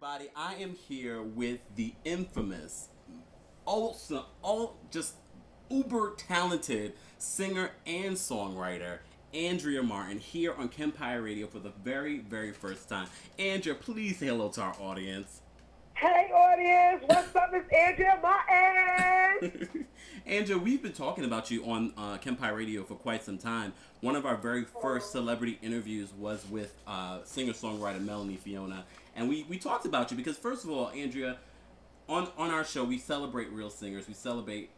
everybody. I am here with the infamous, also, just uber talented singer and songwriter, Andrea Martin, here on Kempire Radio for the very, very first time. Andrea, please say hello to our audience. Hey audience, what's up? It's Andrea Martin. Andrea, we've been talking about you on Kempire Radio for quite some time. One of our very first celebrity interviews was with singer-songwriter Melanie Fiona. And we talked about you because, first of all, Andrea, on our show, we celebrate real singers. We celebrate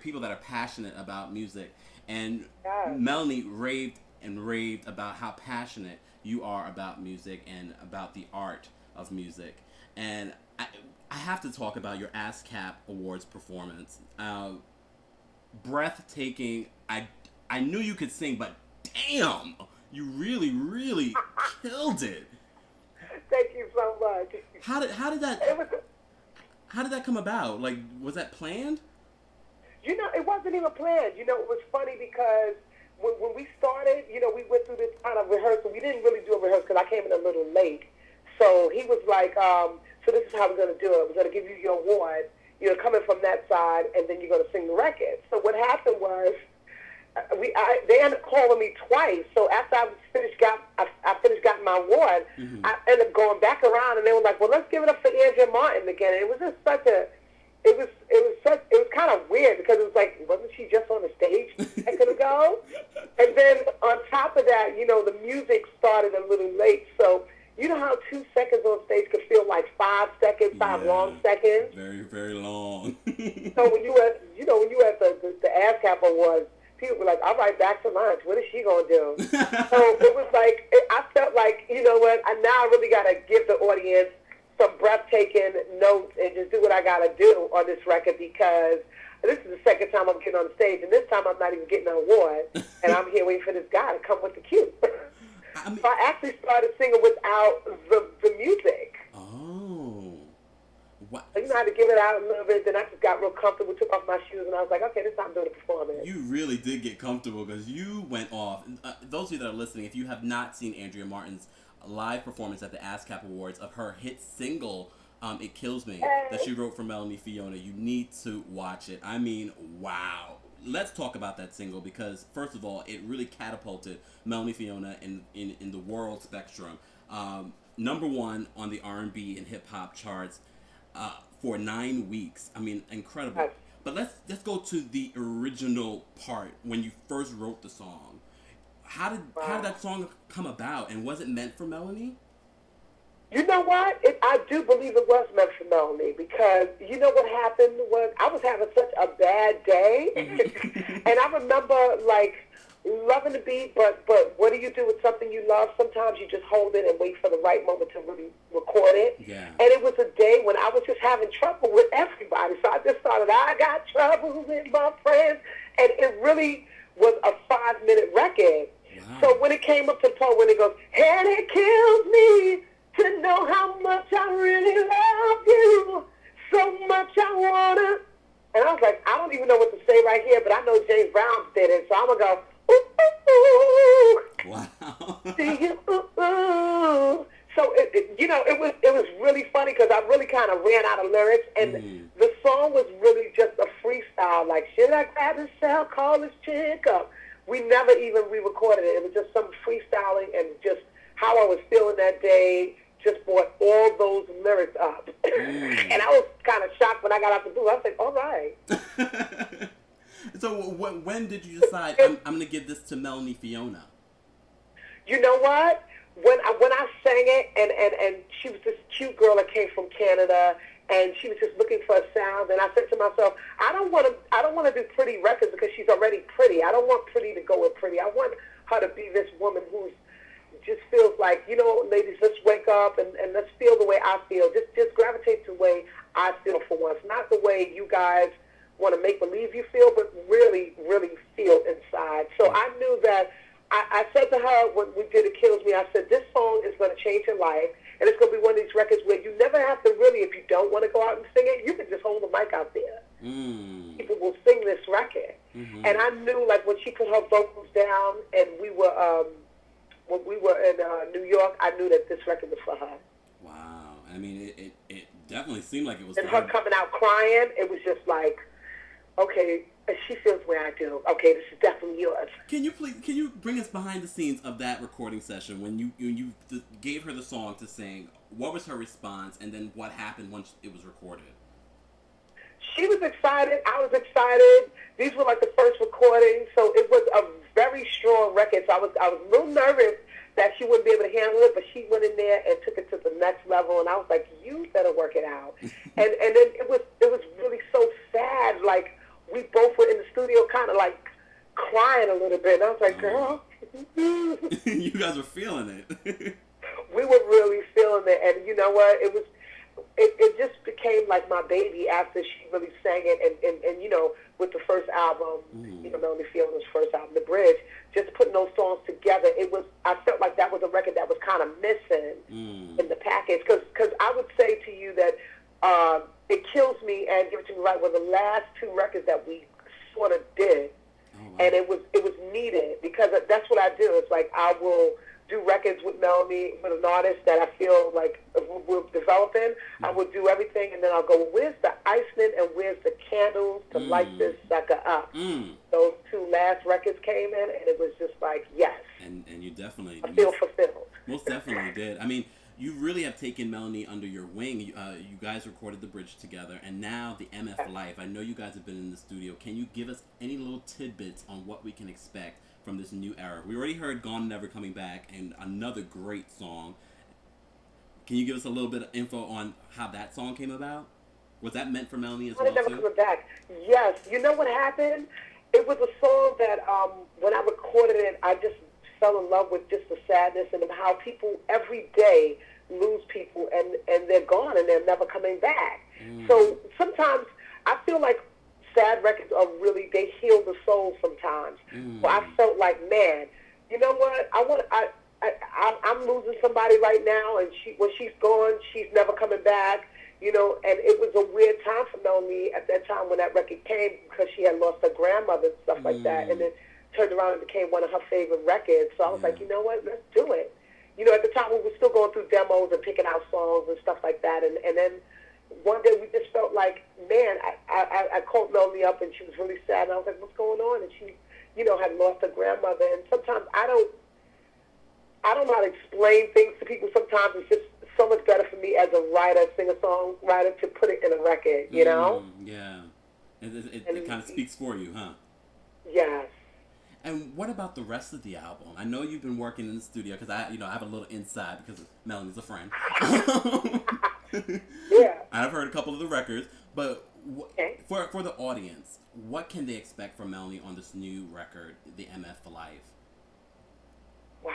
people that are passionate about music. And Yes. Melanie raved and raved about how passionate you are about music and about the art of music. And I have to talk about your ASCAP Awards performance. Breathtaking. I knew you could sing, but damn, you really, really killed it. Thank you so much. How did that come about? Like, was that planned? It wasn't even planned. It was funny because when we started, we went through this kind of rehearsal. We didn't really do a rehearsal because I came in a little late. So he was like, so this is how we're going to do it. We're going to give you your award, coming from that side, and then you're going to sing the record. So what happened was, they ended up calling me twice. So after I finished getting my award, Mm-hmm. I ended up going back around, and they were like, well, let's give it up for Andrea Martin again. And it was just it was kind of weird because it was like, wasn't she just on the stage a second ago? And then on top of that, the music started a little late, so you know how 2 seconds on stage could feel like 5 seconds, five long seconds? Very, very long. So when you at the ASCAP Awards, people were like, all right, back to lunch. What is she going to do? So it was like, I felt like, you know what, now I really got to give the audience some breathtaking notes and just do what I got to do on this record because this is the second time I'm getting on the stage, and this time I'm not even getting an award, and I'm here waiting for this guy to come with the cue. So I actually started singing without the music. Oh. What? So I had to give it out a little bit. Then I just got real comfortable, took off my shoes, and I was like, okay, this time I'm doing the performance. You really did get comfortable because you went off. Those of you that are listening, if you have not seen Andrea Martin's live performance at the ASCAP Awards of her hit single, It Kills Me, that she wrote for Melanie Fiona, you need to watch it. I mean, wow. Let's talk about that single because, first of all, it really catapulted Melanie Fiona in the world spectrum. Number one on the R&B and hip-hop charts for 9 weeks. I mean, incredible. Yes. But let's go to the original part when you first wrote the song. How did that song come about, and was it meant for Melanie? You know what? I do believe it was meant for Melanie because you know what happened was I was having such a bad day, and I remember like loving the beat, but what do you do with something you love? Sometimes you just hold it and wait for the right moment to really record it. Yeah. And it was a day when I was just having trouble with everybody, so I just started, I got trouble with my friends, and it really was a 5-minute record. Wow. So when it came up to the part when it goes, and it kills me to know how much I really love you, so much I wanna. And I was like, I don't even know what to say right here, but I know James Brown did it, so I'm gonna go, ooh, ooh, ooh. Wow. See you, ooh, ooh. So it was really funny because I really kind of ran out of lyrics, and the song was really just a freestyle. Like, should I grab this cell, call this chick up? We never even re-recorded it. It was just some freestyling and just how I was feeling that day. Just brought all those lyrics up. And I was kind of shocked when I got out the booth. I was like, all right. So when did you decide, I'm going to give this to Melanie Fiona? You know what? When I sang it, and she was this cute girl that came from Canada, and she was just looking for a sound, and I said to myself, I don't want to do pretty records because she's already pretty. I don't want pretty to go with pretty. I want her to be this woman who's just feels like, ladies, let's wake up and let's feel the way I feel. Just gravitate to the way I feel for once. Not the way you guys want to make believe you feel, but really, really feel inside. So I knew that I said to her when we did It Kills Me, I said, this song is going to change your life, and it's going to be one of these records where you never have to really, if you don't want to go out and sing it, you can just hold the mic out there. People will sing this record. Mm-hmm. And I knew, like, when she put her vocals down and we were when we were in New York, I knew that this record was for her. Wow. I mean, it definitely seemed like it was. And her coming out crying, it was just like, okay, she feels the way I do. Okay, this is definitely yours. Can you bring us behind the scenes of that recording session when you gave her the song to sing? What was her response, and then what happened once it was recorded? She was excited. I was excited. These were like the first recordings, so it was a very strong record. So I was a little nervous that she wouldn't be able to handle it, but she went in there and took it to the next level. And I was like, "You better work it out." and then it was really so sad. Like we both were in the studio, kind of like crying a little bit. And I was like, "Girl." You guys were feeling it. We were really feeling it, and you know what? It just became like my baby after she really sang it, and you know, with the first album, you know, Melanie Fiona's first album, The Bridge, just putting those songs together, I felt like that was a record that was kind of missing in the package, because I would say to you that It Kills Me and Give It To Me Right were the last two records that we sort of did, and it was needed, because that's what I do. It's like I will do records with Melanie, with an artist that I feel like we're developing. I will do everything, and then I'll go, where's the icing and where's the candles to light this sucker up? Those two last records came in, and it was just like, yes. And you definitely... I feel fulfilled. Most definitely did. I mean, you really have taken Melanie under your wing. You guys recorded The Bridge together, and now the MF Life. I know you guys have been in the studio. Can you give us any little tidbits on what we can expect from this new era? We already heard Gone Never Coming Back, and another great song. Can you give us a little bit of info on how that song came about? Was that meant for Melanie as well, Never Coming Back. Yes. You know what happened? It was a song that when I recorded it, I just fell in love with just the sadness and how people every day lose people, and they're gone and they're never coming back. So sometimes I feel like sad records are really, they heal the soul sometimes. So I felt like, man, you know what? I'm losing somebody right now, and when she's gone, she's never coming back. You know, and it was a weird time for Melanie at that time when that record came, because she had lost her grandmother and stuff like that, and then turned around and became one of her favorite records. So I was like, you know what? Let's do it. You know, at the time we were still going through demos and picking out songs and stuff like that, and then one day we just felt like, man, I called Melanie up, and she was really sad, and I was like, what's going on? And she, you know, had lost her grandmother, and sometimes I don't know how to explain things to people. Sometimes it's just so much better for me as a writer, singer-songwriter, to put it in a record, you know? Yeah. It kind of speaks for you, huh? Yes. And what about the rest of the album? I know you've been working in the studio, because I have a little inside because Melanie's a friend. Yeah. I've heard a couple of the records, but for the audience, what can they expect from Melanie on this new record, The MF Life? Wow.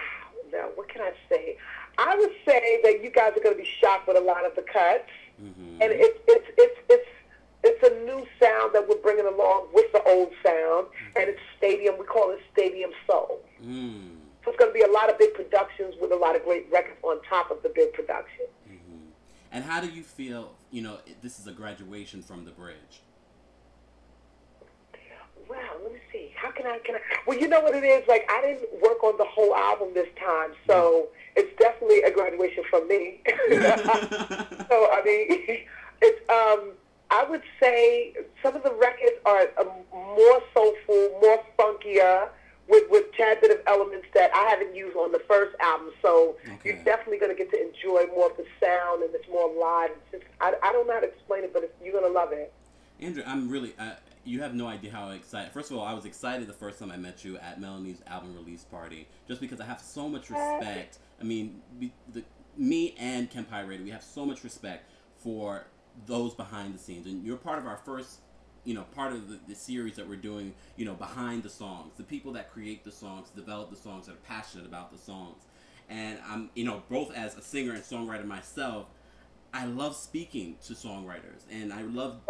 Now, what can I say? I would say that you guys are going to be shocked with a lot of the cuts, and it's a new sound that we're bringing along with the old sound, and it's stadium. We call it stadium soul. So it's going to be a lot of big productions with a lot of great records on top of the big production. And how do you feel? You know, this is a graduation from The Bridge. Well, let me see. How can I? Well, you know what it is? Like, I didn't work on the whole album this time, so it's definitely a graduation from me. So, I mean, it's, I would say some of the records are more soulful, more funkier, with tad bit of elements that I haven't used on the first album. So you're definitely going to get to enjoy more of the sound, and it's more live. It's just, I don't know how to explain it, but you're going to love it. Andrea, I'm really... you have no idea how excited. First of all, I was excited the first time I met you at Melanie's album release party, just because I have so much respect. I mean, me and Kempire Radio, we have so much respect for those behind the scenes, and you're part of our first, part of the series that we're doing, behind the songs, the people that create the songs, develop the songs, that are passionate about the songs. And I'm, both as a singer and songwriter myself, I love speaking to songwriters, and I love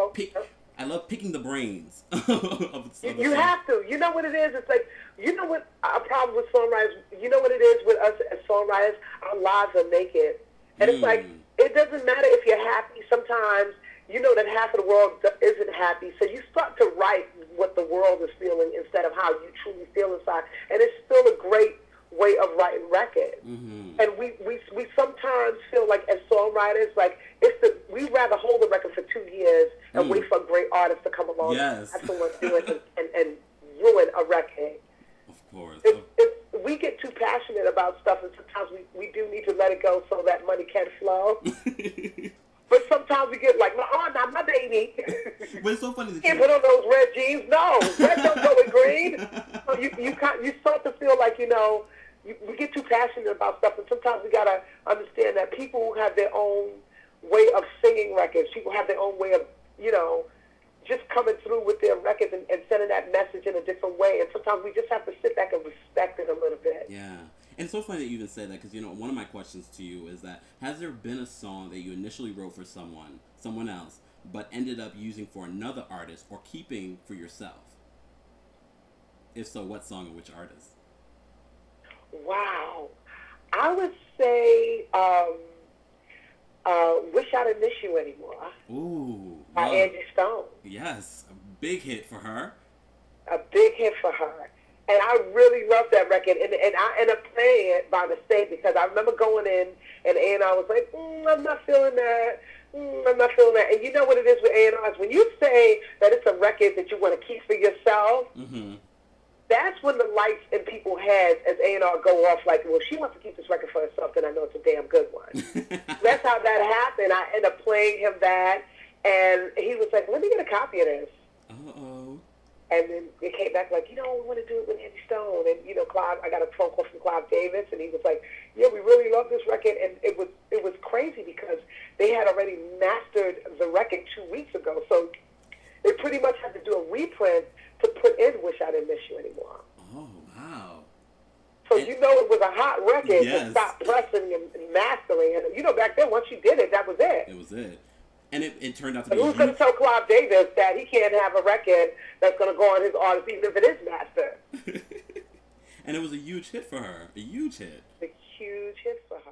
picking the brains of you have to. You know what it is? It's like, you know what our problem with songwriters, you know what it is with us as songwriters? Our lives are naked. And it's like, it doesn't matter if you're happy. Sometimes you know that half of the world isn't happy. So you start to write what the world is feeling instead of how you truly feel inside. And it's still a great way of writing records. Mm-hmm. And we sometimes feel like as songwriters, like we'd rather hold the record for 2 years and wait for a great artist to come along Yes. and have someone do it and ruin a record. Of course. We get too passionate about stuff, and sometimes we do need to let it go so that money can flow. But sometimes we get like, oh, not my baby. But it's so funny that Can't put on those red jeans. No, red don't go with green. So you start to feel like, you know, we get too passionate about stuff, and sometimes we gotta understand that people have their own way of singing records. People have their own way of, you know, just coming through with their records and sending that message in a different way. And sometimes we just have to sit back and respect it a little bit. Yeah. And it's so funny that you even say that, because, you know, one of my questions to you is that, has there been a song that you initially wrote for someone else, but ended up using for another artist or keeping for yourself? If so, what song and which artist? Wow. I would say Wish I Didn't Miss You Anymore. Ooh. By Angie Stone. Yes. A big hit for her. A big hit for her. And I really love that record. And I ended up playing it by mistake because I remember going in and A&R was like, I'm not feeling that. I'm not feeling that. And you know what it is with A&Rs? When you say that it's a record that you want to keep for yourself, that's when the lights in people's heads as A&R go off like, well, she wants to keep this record for herself, then I know it's a damn good one. That's how that happened. I ended up playing him that, and he was like, let me get a copy of this. Uh-oh. And then it came back like, you know, we want to do it with Angie Stone. And, you know, Clive, I got a phone call from Clive Davis, and he was like, yeah, we really love this record. And it was crazy because they had already mastered the record 2 weeks ago. So they pretty much had to do a reprint to put in Wish I Didn't Miss You Anymore. Oh, wow. So you know it was a hot record Yes. to stop pressing and mastering. And, you know, back then, once you did it, that was it. It was it. And it turned out to But be who's going to tell Clive Davis that he can't have a record that's going to go on his artist, even if it is mastered? And it was a huge hit for her. A huge hit. A huge hit for her.